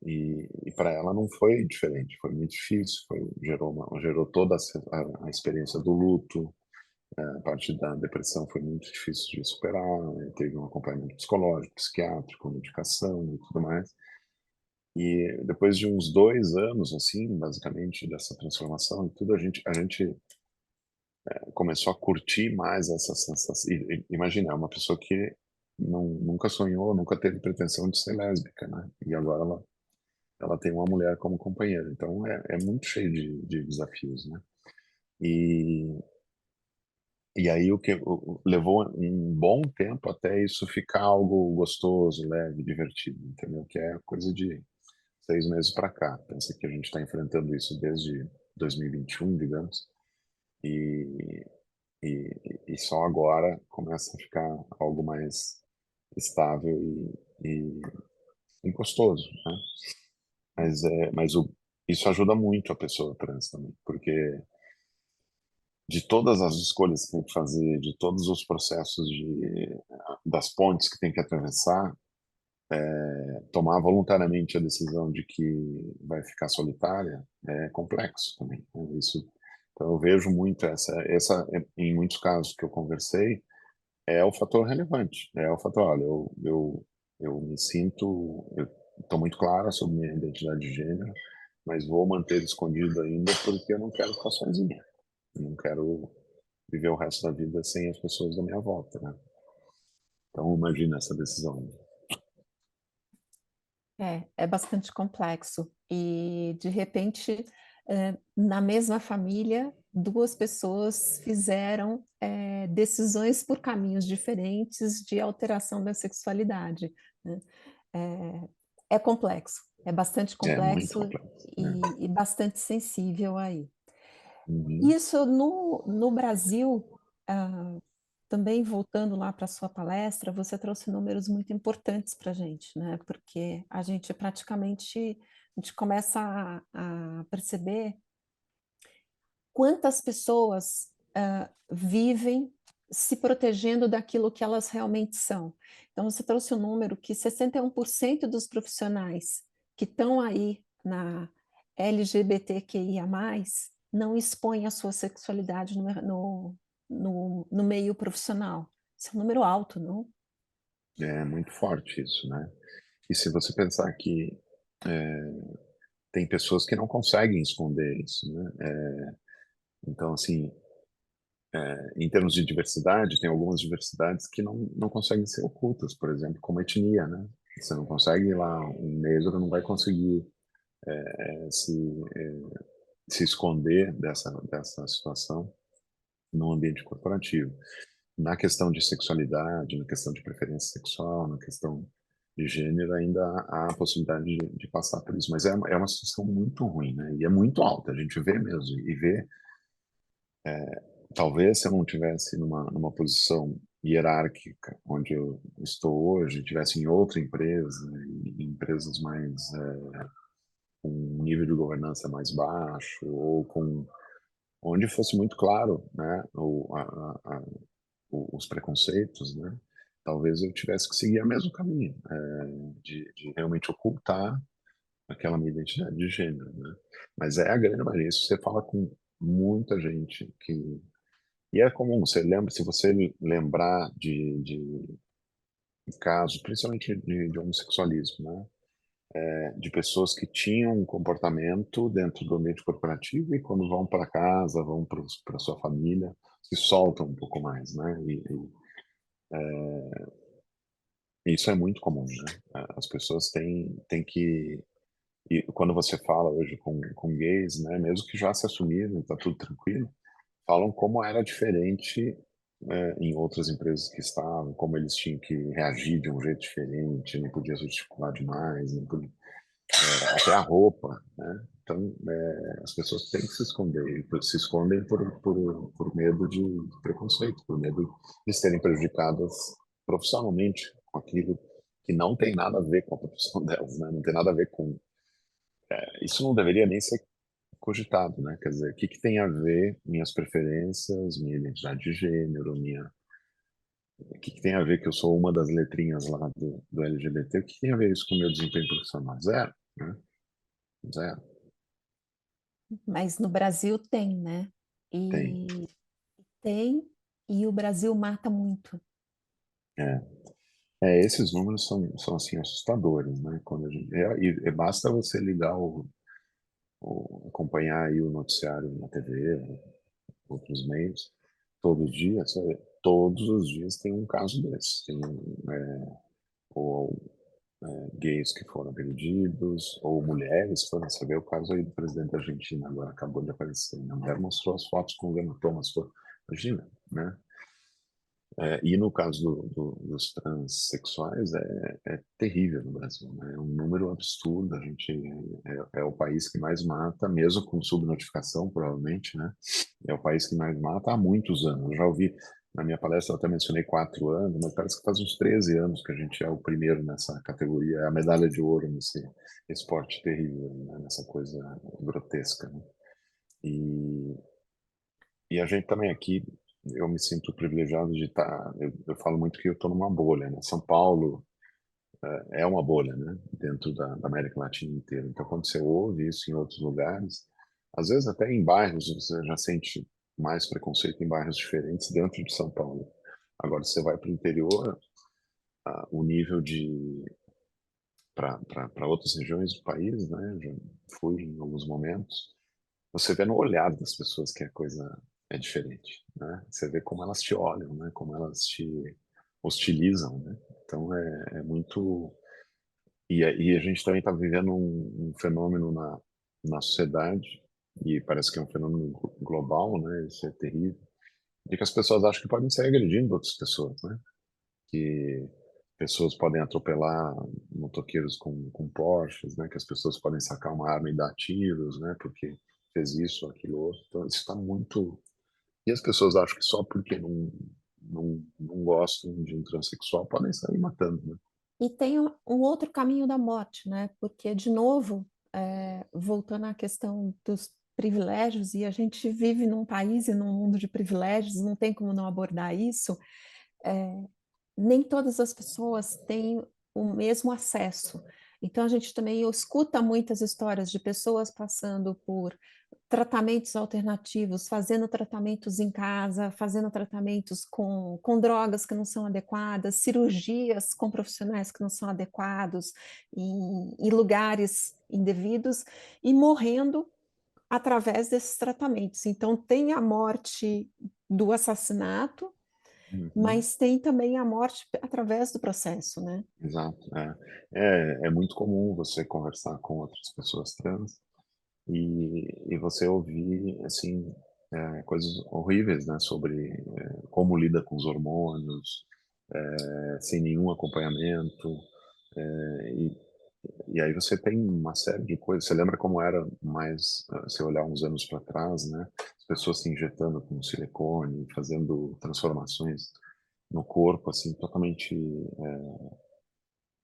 E para ela não foi diferente, foi muito difícil, gerou toda a experiência do luto, a parte da depressão foi muito difícil de superar, né? Teve um acompanhamento psicológico, psiquiátrico, medicação e tudo mais. E depois de uns 2 anos, assim, basicamente, dessa transformação e tudo, a gente começou a curtir mais essa sensação. Imagina, é uma pessoa que nunca sonhou, nunca teve pretensão de ser lésbica, né? E agora ela tem uma mulher como companheira. Então é muito cheio de desafios, né? E, e aí levou um bom tempo até isso ficar algo gostoso, leve, divertido, entendeu? Que é coisa de 6 meses para cá. Pensa que a gente está enfrentando isso desde 2021, digamos, e, e só agora começa a ficar algo mais estável e gostoso, né? Mas isso ajuda muito a pessoa trans também, porque de todas as escolhas que tem que fazer, de todos os processos das pontes que tem que atravessar, tomar voluntariamente a decisão de que vai ficar solitária é complexo também, né? Isso, então eu vejo muito essa em muitos casos que eu conversei, é o fator relevante, é o fator, olha, eu me sinto, eu estou muito clara sobre minha identidade de gênero, mas vou manter escondido ainda porque eu não quero ficar sozinha, eu não quero viver o resto da vida sem as pessoas da minha volta, né? Então imagina essa decisão. É bastante complexo. E, de repente, na mesma família, duas pessoas fizeram decisões por caminhos diferentes de alteração da sexualidade, né? É complexo, é bastante É muito complexo complexo, né? e bastante sensível aí. Uhum. Isso no Brasil, ah, também voltando lá para a sua palestra, você trouxe números muito importantes para a gente, né? Porque a gente começa a perceber quantas pessoas vivem se protegendo daquilo que elas realmente são. Então, você trouxe um número que 61% dos profissionais que estão aí na LGBTQIA+, não expõem a sua sexualidade no meio profissional. Isso é um número alto, não? É muito forte isso, né? E se você pensar que é, tem pessoas que não conseguem esconder isso, né? Então, assim, em termos de diversidade, tem algumas diversidades que não conseguem ser ocultas, por exemplo, como etnia, né? Você não consegue ir lá, um negro não vai conseguir é, se, é, se esconder dessa situação no ambiente corporativo. Na questão de sexualidade, na questão de preferência sexual, na questão de gênero, ainda há a possibilidade de passar por isso. Mas é uma situação muito ruim, né? E é muito alta, a gente vê mesmo, e vê, talvez se eu não tivesse numa posição hierárquica, onde eu estou hoje, tivesse em outra empresa, em empresas mais, com um nível de governança mais baixo, ou onde fosse muito claro, né, os preconceitos, né, talvez eu tivesse que seguir o mesmo caminho, de realmente ocultar aquela minha identidade de gênero, né? Mas é a grande maioria. Isso você fala com muita gente que e é comum. Você lembra, se você lembrar de casos, principalmente de homossexualismo, né? De pessoas que tinham um comportamento dentro do ambiente corporativo e quando vão para casa, vão para sua família, se soltam um pouco mais, né? E isso é muito comum, né? As pessoas têm que e quando você fala hoje com gays, né, mesmo que já se assumiram, está tudo tranquilo, falam como era diferente em outras empresas que estavam, como eles tinham que reagir de um jeito diferente, não podia gesticular demais, não podia, até a roupa, né? Então, as pessoas têm que se esconder, e se escondem por medo de preconceito, por medo de serem prejudicadas profissionalmente com aquilo que não tem nada a ver com a profissão delas, né? Não tem nada a ver com... Isso não deveria nem ser cogitado, né? Quer dizer, o que que tem a ver minhas preferências, minha identidade de gênero, o que que tem a ver que eu sou uma das letrinhas lá do LGBT? O que tem a ver isso com o meu desempenho profissional? Zero, né? Zero. Mas no Brasil tem, né? Tem. E tem, e o Brasil mata muito. É. Esses números são assim assustadores, né? Quando a gente, e basta você ligar acompanhar aí o noticiário na TV, outros meios, todos os dias, todos os dias tem um caso desse. Tem ou gays que foram agredidos, ou mulheres foram. Você vê o caso aí do presidente da Argentina, agora acabou de aparecer. Né? A mulher mostrou as fotos com o hematomas. Imagina, né? E no caso dos transexuais é terrível no Brasil, né? É um número absurdo. A gente é o país que mais mata, mesmo com subnotificação, provavelmente, né? É o país que mais mata há muitos anos. Eu já ouvi na minha palestra, eu até mencionei 4 anos, mas parece que faz uns 13 anos que a gente é o primeiro nessa categoria, é a medalha de ouro nesse esporte terrível, né? Nessa coisa grotesca, né? E a gente também aqui, eu me sinto privilegiado de estar. Eu falo muito que eu estou numa bolha, né? São Paulo é uma bolha, né? Dentro da América Latina inteira. Então, quando você ouve isso em outros lugares, às vezes até em bairros, você já sente mais preconceito em bairros diferentes dentro de São Paulo. Agora, você vai para o interior, o nível de para outras regiões do país, né? Já fui em alguns momentos. Você vê no olhar das pessoas que a coisa é diferente, né? Você vê como elas te olham, né? Como elas te hostilizam, né? Então é muito e a gente também está vivendo um fenômeno na sociedade e parece que é um fenômeno global, né? Isso é terrível, de que as pessoas acham que podem sair agredindo outras pessoas, né? Que pessoas podem atropelar motoqueiros com Porsches, né? Que as pessoas podem sacar uma arma e dar tiros, né? Porque fez isso, aquilo, outro. Então, isso está muito... E as pessoas acham que só porque não gostam de um transexual podem sair matando, né? E tem um outro caminho da morte, né? Porque, de novo, voltando à questão dos privilégios, e a gente vive num país e num mundo de privilégios, não tem como não abordar isso, é, nem todas as pessoas têm o mesmo acesso. Então, a gente também escuta muitas histórias de pessoas passando por tratamentos alternativos, fazendo tratamentos em casa, fazendo tratamentos com drogas que não são adequadas, cirurgias com profissionais que não são adequados, em lugares indevidos, e morrendo através desses tratamentos. Então, tem a morte do assassinato, Uhum. mas tem também a morte através do processo, né? Exato. É muito comum você conversar com outras pessoas trans e você ouvir assim coisas horríveis, né, sobre como lida com os hormônios, sem nenhum acompanhamento, e, aí você tem uma série de coisas. Você lembra como era mais, se olhar uns anos para trás, né, as pessoas se injetando com silicone, fazendo transformações no corpo, assim, totalmente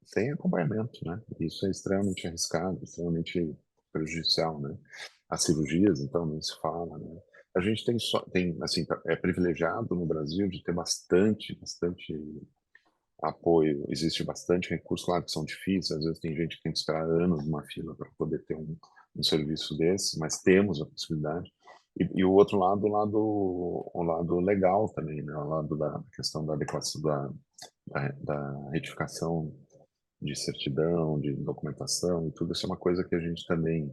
sem acompanhamento, né? Isso é extremamente arriscado, extremamente prejudicial, né? As cirurgias, então, nem se fala, né? A gente tem assim, é privilegiado no Brasil de ter bastante apoio, existe bastante recurso, claro que são difíceis, às vezes tem gente que tem que esperar anos numa fila para poder ter um serviço desse, mas temos a possibilidade. E o outro lado, o lado legal também, né? O lado da questão da adequação, da retificação de certidão, de documentação e tudo isso é uma coisa que a gente também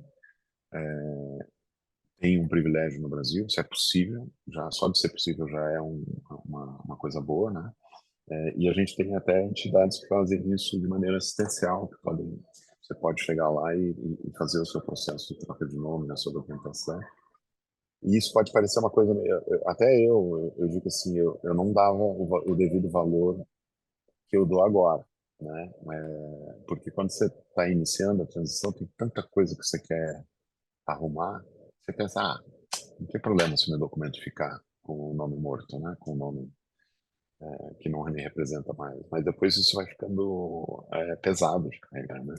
tem um privilégio no Brasil, se é possível, já só de ser possível já é uma coisa boa, né? E a gente tem até entidades que fazem isso de maneira assistencial, que podem Você pode chegar lá e fazer o seu processo de troca de nome, a sua documentação. E isso pode parecer uma coisa, até eu digo assim, eu não dava o devido valor que eu dou agora, né? Porque quando você está iniciando a transição, tem tanta coisa que você quer arrumar, você pensa, não tem problema se o meu documento ficar com o nome morto, né? Com o nome que não me representa mais. Mas depois isso vai ficando pesado de carregar, né?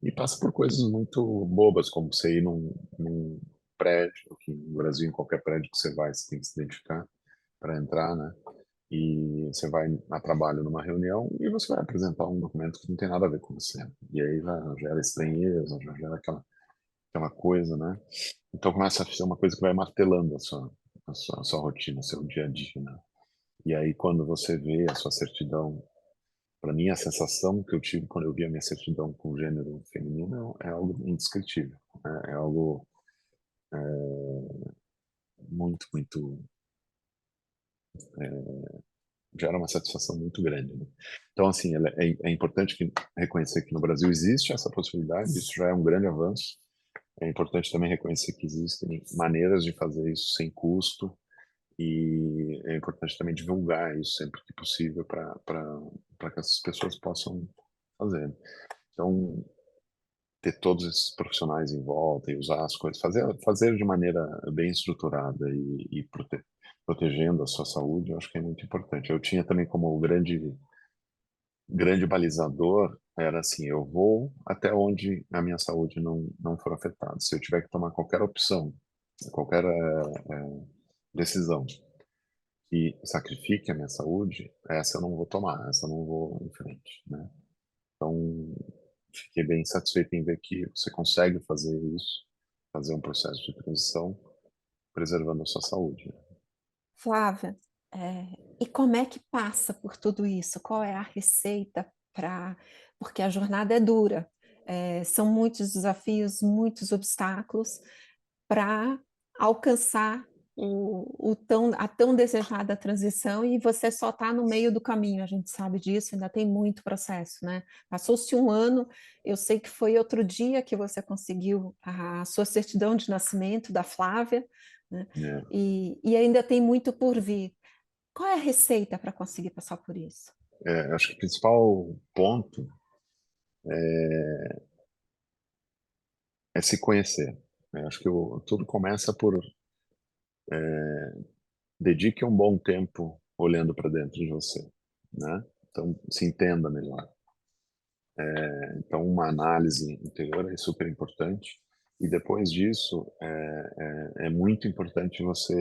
E passa por coisas muito bobas, como você ir num prédio, que no Brasil, em qualquer prédio que você vai, você tem que se identificar para entrar, né? E você vai a trabalho numa reunião e você vai apresentar um documento que não tem nada a ver com você. E aí já gera estranheza, já gera aquela coisa, né? Então começa a ser uma coisa que vai martelando a sua rotina, o seu dia a dia, né? E aí quando você vê a sua certidão, para mim a sensação que eu tive quando eu vi a minha certidão com gênero feminino é algo indescritível, né? É algo muito, muito gera uma satisfação muito grande, né? Então, assim, é importante reconhecer que no Brasil existe essa possibilidade, isso já é um grande avanço. É importante também reconhecer que existem maneiras de fazer isso sem custo e é importante também divulgar isso sempre que possível para que essas pessoas possam fazer. Então, ter todos esses profissionais em volta e usar as coisas, fazer de maneira bem estruturada e protegendo a sua saúde, eu acho que é muito importante. Eu tinha também como grande balizador era assim, eu vou até onde a minha saúde não for afetada. Se eu tiver que tomar qualquer opção, qualquer decisão que sacrifique a minha saúde, essa eu não vou tomar, essa eu não vou em frente, né? Então, fiquei bem satisfeito em ver que você consegue fazer isso, fazer um processo de transição, preservando a sua saúde. Flávia, e como é que passa por tudo isso? Qual é a receita para. Porque a jornada é dura, são muitos desafios, muitos obstáculos para alcançar a tão desejada transição e você só está no meio do caminho, a gente sabe disso, ainda tem muito processo, né? Passou-se um ano, eu sei que foi outro dia que você conseguiu a sua certidão de nascimento da Flávia, né? Né? E ainda tem muito por vir. Qual é a receita para conseguir passar por isso? Acho que o principal ponto é se conhecer, né? Acho que tudo começa por dedique um bom tempo olhando para dentro de você, né? Então, se entenda melhor. Então, uma análise interior é super importante. E depois disso, é muito importante você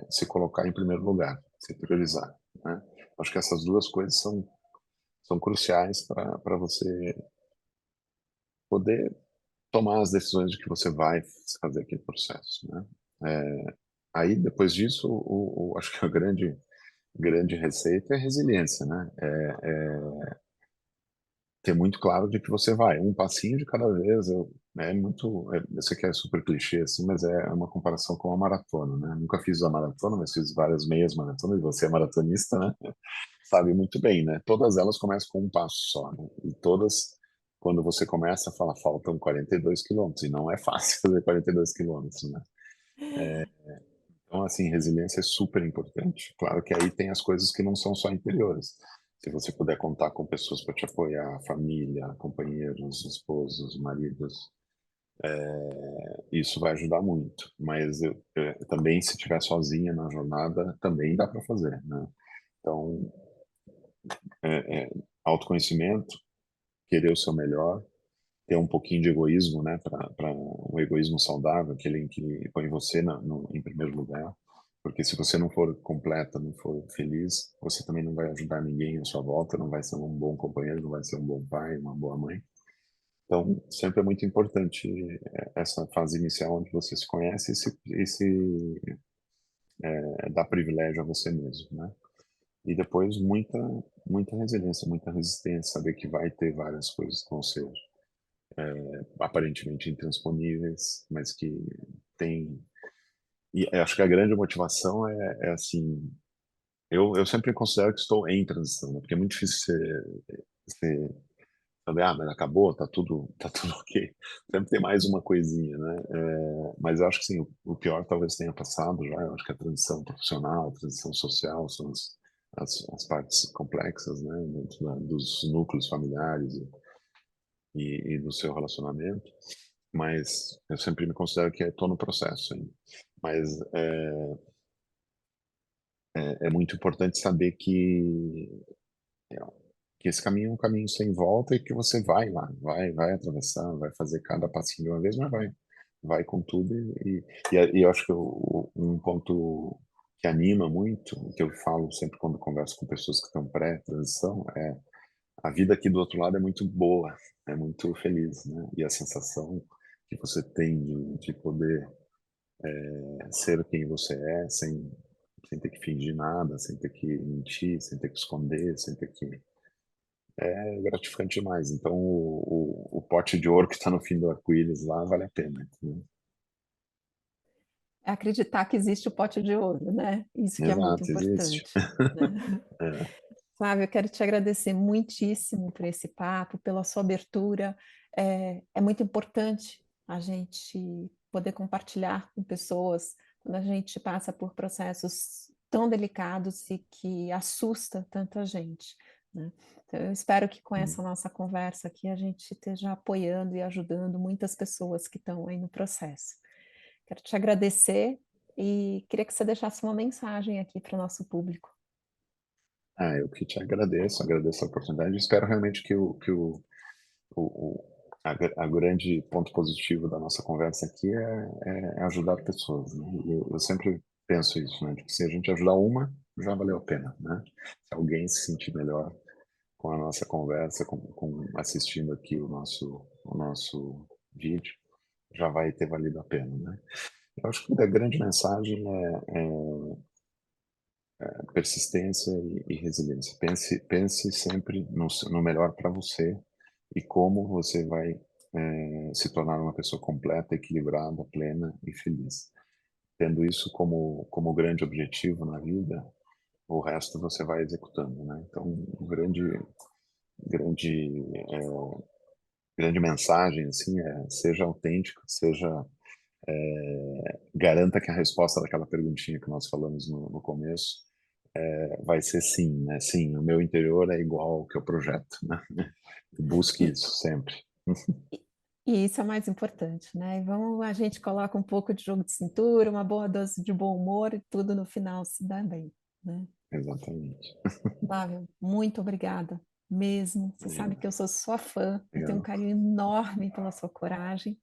se colocar em primeiro lugar, se priorizar, né? Acho que essas duas coisas são cruciais para você poder tomar as decisões de que você vai fazer aquele processo, né? Aí, depois disso, acho que a grande receita é resiliência, né? Ter muito claro de que você vai, um passinho de cada vez. Eu sei que é super clichê assim, mas é uma comparação com a maratona, né? Nunca fiz a maratona, mas fiz várias meias maratonas, e você é maratonista, né? Sabe muito bem, né? Todas elas começam com um passo só, né? E todas, quando você começa, fala, faltam 42 quilômetros, e não é fácil fazer 42 quilômetros, né? Então, assim, resiliência é super importante. Claro que aí tem as coisas que não são só interiores. Se você puder contar com pessoas para te apoiar, família, companheiros, esposos, maridos, isso vai ajudar muito. Mas também, se estiver sozinha na jornada, também dá para fazer, né? Então, autoconhecimento, querer o seu melhor, ter um pouquinho de egoísmo, né? Para um egoísmo saudável, aquele em que põe você em primeiro lugar. Porque se você não for completa, não for feliz, você também não vai ajudar ninguém à sua volta, não vai ser um bom companheiro, não vai ser um bom pai, uma boa mãe. Então, sempre é muito importante essa fase inicial onde você se conhece e se dá privilégio a você mesmo, né? E depois muita resiliência, muita resistência, saber que vai ter várias coisas que vão ser aparentemente intransponíveis, mas que tem. E acho que a grande motivação é assim, eu sempre considero que estou em transição, né? Porque é muito difícil você falei: "Ah, mas acabou, tá tudo ok". Sempre tem mais uma coisinha, né. Mas eu acho que sim, o pior talvez tenha passado já, eu acho que a transição profissional, a transição social são as partes complexas, né, dentro dos núcleos familiares e do seu relacionamento, mas eu sempre me considero que estou no processo ainda. Mas é muito importante saber que esse caminho é um caminho sem volta e que você vai lá, vai atravessar, vai fazer cada passinho de uma vez, mas vai com tudo e eu acho que um ponto que anima muito, que eu falo sempre quando converso com pessoas que estão pré-transição, é a vida aqui do outro lado é muito boa, é muito feliz, né, e a sensação que você tem de poder, ser quem você é, sem ter que fingir nada, sem ter que mentir, sem ter que esconder, sem ter que é gratificante demais. Então o pote de ouro que está no fim do arco-íris lá vale a pena, entendeu. É acreditar que existe o pote de ouro, né? Isso que é muito Exato, existe. importante, né? É. Flávio, eu quero te agradecer muitíssimo por esse papo, pela sua abertura. É muito importante a gente poder compartilhar com pessoas quando a gente passa por processos tão delicados e que assusta tanta gente, né? Então, eu espero que com Hum. essa nossa conversa aqui a gente esteja apoiando e ajudando muitas pessoas que estão aí no processo. Quero te agradecer e queria que você deixasse uma mensagem aqui para o nosso público. Eu que te agradeço, agradeço a oportunidade e espero realmente o a grande ponto positivo da nossa conversa aqui é ajudar pessoas, né. E eu sempre penso isso, né, de que se a gente ajudar uma, já valeu a pena, né. Se alguém se sentir melhor com a nossa conversa, com assistindo aqui o nosso vídeo, já vai ter valido a pena, né. Eu acho que a grande mensagem é persistência e resiliência. Pense sempre no melhor para você e como você vai, se tornar uma pessoa completa, equilibrada, plena e feliz. Tendo isso como grande objetivo na vida, o resto você vai executando, né. Então, grande, grande mensagem, assim, seja autêntico, garanta que a resposta daquela perguntinha que nós falamos no começo, vai ser sim, né, sim, o meu interior é igual ao que eu projeto, né. Busque E, isso sempre. e- e isso é o mais importante, né? E vamos, a gente coloca um pouco de jogo de cintura, uma boa dose de bom humor e tudo no final se dá bem, né? Exatamente. Flávio, muito obrigada mesmo. Você sabe Imagina. que eu sou sua fã, eu tenho um Legal. carinho enorme pela sua coragem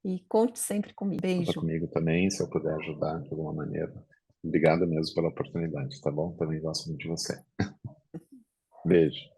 e conte sempre comigo. Conta Beijo. comigo também, se eu puder ajudar de alguma maneira. Obrigado mesmo pela oportunidade, tá bom? Também gosto muito de você. Beijo.